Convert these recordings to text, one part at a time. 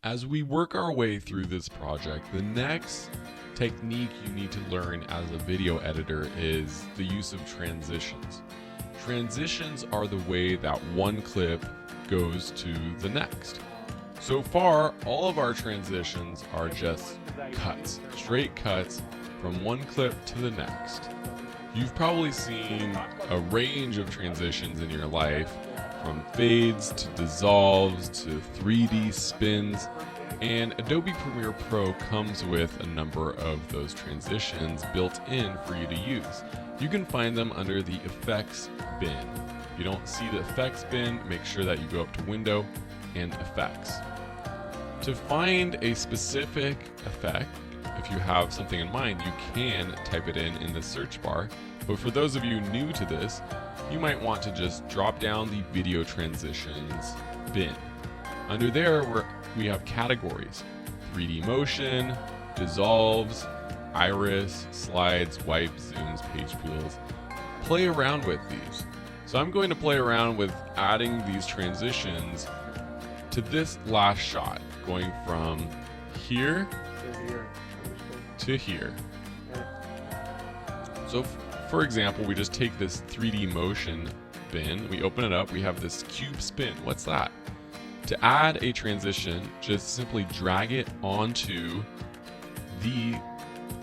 As we work our way through this project, the next technique you need to learn as a video editor is the use of transitions. Transitions are the way that one clip goes to the next. So far, all of our transitions are just cuts, straight cuts from one clip to the next. You've probably seen a range of transitions in your life, from fades to dissolves to 3D spins, and Adobe Premiere Pro comes with a number of those transitions built in for you to use. You can find them under the Effects bin. If you don't see the Effects bin, make sure that you go up to Window and Effects. To find a specific effect, if you have something in mind, you can type it in the search bar. But for those of you new to this, you might want to just drop down the Video Transitions bin. Under there, we have categories: 3D motion, dissolves, iris, slides, wipes, zooms, page peels. Play around with these. So I'm going to play around with adding these transitions to this last shot, going from here to here. So for example, we just take this 3D motion bin, we open it up, we have this cube spin. What's that? To add a transition, just simply drag it onto the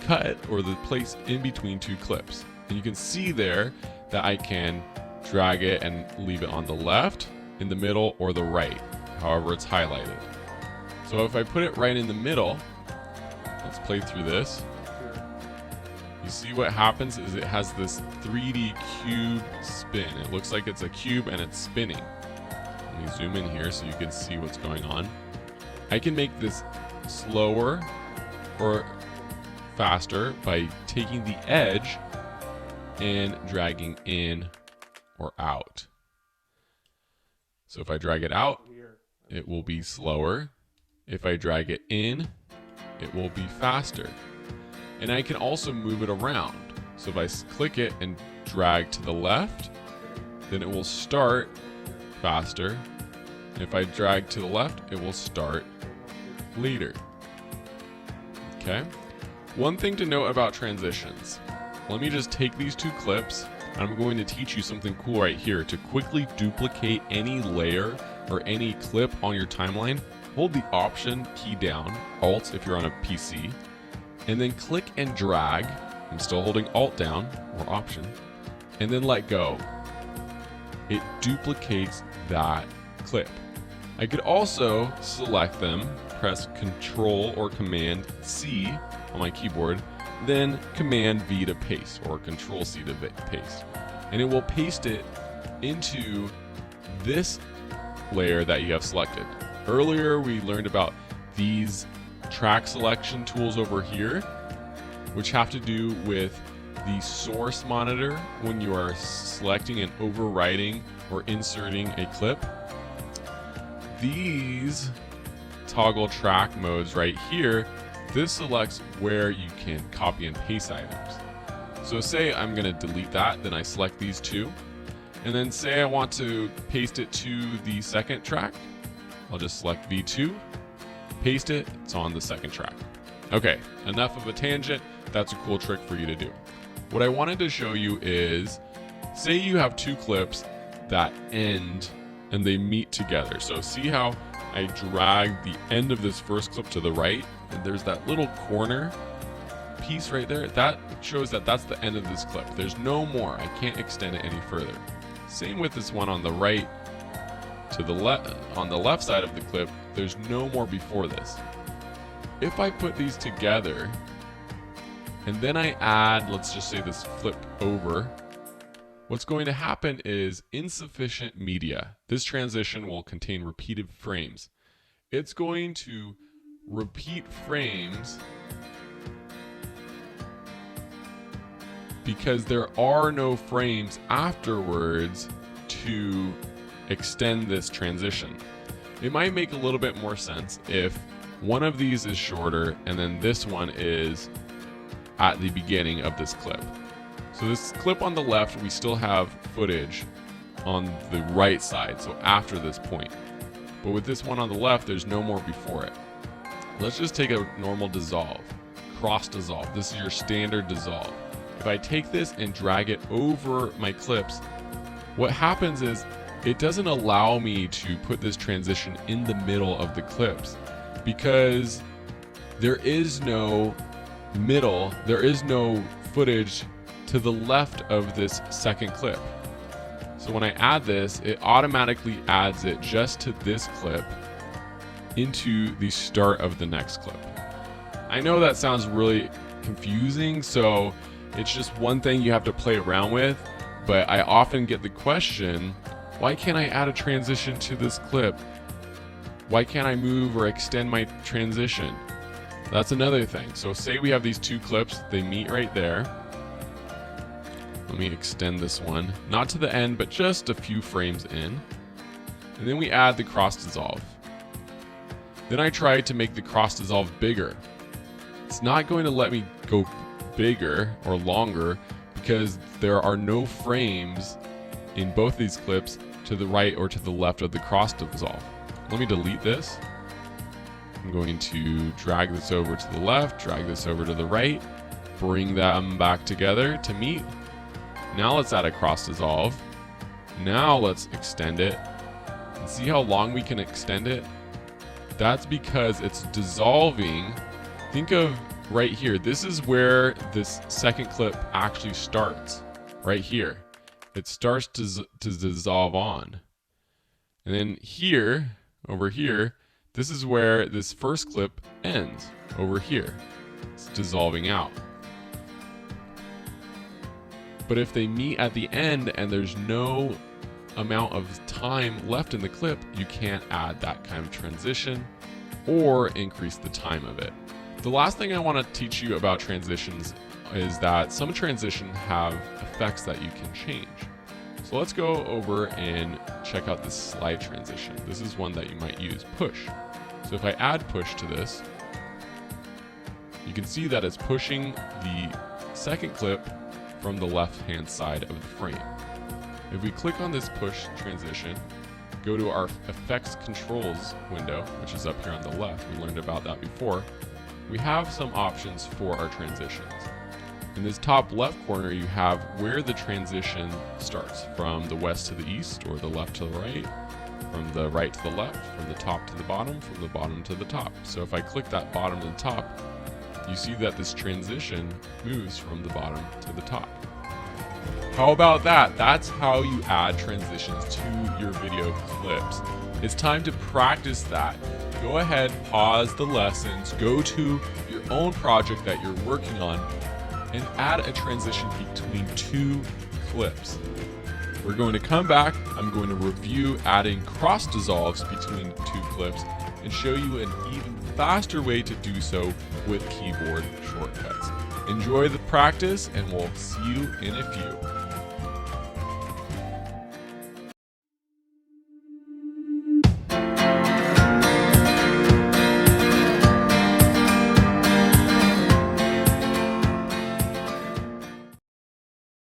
cut or the place in between two clips. And you can see there that I can drag it and leave it on the left, in the middle, or the right, however it's highlighted. So if I put it right in the middle, let's play through this. You see what happens is it has this 3D cube spin. It looks like it's a cube and it's spinning. Let me zoom in here so you can see what's going on. I can make this slower or faster by taking the edge and dragging in or out. So if I drag it out, it will be slower. If I drag it in, it will be faster. And I can also move it around. So if I click it and drag to the left, then it will start faster. And if I drag to the left, it will start later. Okay. One thing to note about transitions. Let me just take these two clips. I'm going to teach you something cool right here. To quickly duplicate any layer or any clip on your timeline, hold the Option key down, Alt if you're on a PC, and then click and drag. I'm still holding Alt down, or Option, and then let go. It duplicates that clip. I could also select them, press Control or Command C on my keyboard, then Command V to paste, or Control C to paste. And it will paste it into this layer that you have selected. Earlier we learned about these track selection tools over here, which have to do with the source monitor when you are selecting and overwriting or inserting a clip. These toggle track modes right here, this selects where you can copy and paste items. So say I'm going to delete that, then I select these two, and then say I want to paste it to the second track. I'll just select V2, paste it, it's on the second track. Okay, enough of a tangent. That's a cool trick for you to do. What I wanted to show you is, say you have two clips that end and they meet together. So see how I drag the end of this first clip to the right, and there's that little corner piece right there. That shows that that's the end of this clip. There's no more. I can't extend it any further. Same with this one on the right to the left. On the left side of the clip, there's no more before this. If I put these together and then I add, let's just say this flip over, what's going to happen is insufficient media. This transition will contain repeated frames. It's going to repeat frames because there are no frames afterwards to extend this transition. It might make a little bit more sense if one of these is shorter and then this one is at the beginning of this clip. So this clip on the left, we still have footage on the right side, so after this point. But with this one on the left, there's no more before it. Let's just take a normal dissolve, cross dissolve. This is your standard dissolve. If I take this and drag it over my clips, what happens is it doesn't allow me to put this transition in the middle of the clips because there is no middle, there is no footage to the left of this second clip. So when I add this, it automatically adds it just to this clip into the start of the next clip. I know that sounds really confusing, so it's just one thing you have to play around with, but I often get the question, why can't I add a transition to this clip? Why can't I move or extend my transition? That's another thing. So say we have these two clips, they meet right there. Let me extend this one, not to the end, but just a few frames in. And then we add the cross dissolve. Then I try to make the cross dissolve bigger. It's not going to let me go bigger or longer because there are no frames in both these clips to the right or to the left of the cross dissolve. Let me delete this. I'm going to drag this over to the left, drag this over to the right, bring them back together to meet. Now let's add a cross dissolve. Now let's extend it. And see how long we can extend it? That's because it's dissolving. Think of right here. This is where this second clip actually starts. Right here. It starts to dissolve on. And then here, over here, this is where this first clip ends. Over here. It's dissolving out. But if they meet at the end and there's no amount of time left in the clip, you can't add that kind of transition or increase the time of it. The last thing I want to teach you about transitions is that some transitions have effects that you can change. So let's go over and check out this slide transition. This is one that you might use, push. So if I add push to this, you can see that it's pushing the second clip from the left-hand side of the frame. If we click on this push transition, go to our effects controls window, which is up here on the left, we learned about that before, we have some options for our transitions. In this top left corner, you have where the transition starts, from the west to the east or the left to the right, from the right to the left, from the top to the bottom, from the bottom to the top. So if I click that bottom to the top, you see that this transition moves from the bottom to the top. How about that? That's how you add transitions to your video clips. It's time to practice that. Go ahead, pause the lessons, go to your own project that you're working on, and add a transition between two clips. We're going to come back. I'm going to review adding cross dissolves between two clips and show you an even faster way to do so with keyboard shortcuts. Enjoy the practice, and we'll see you in a few.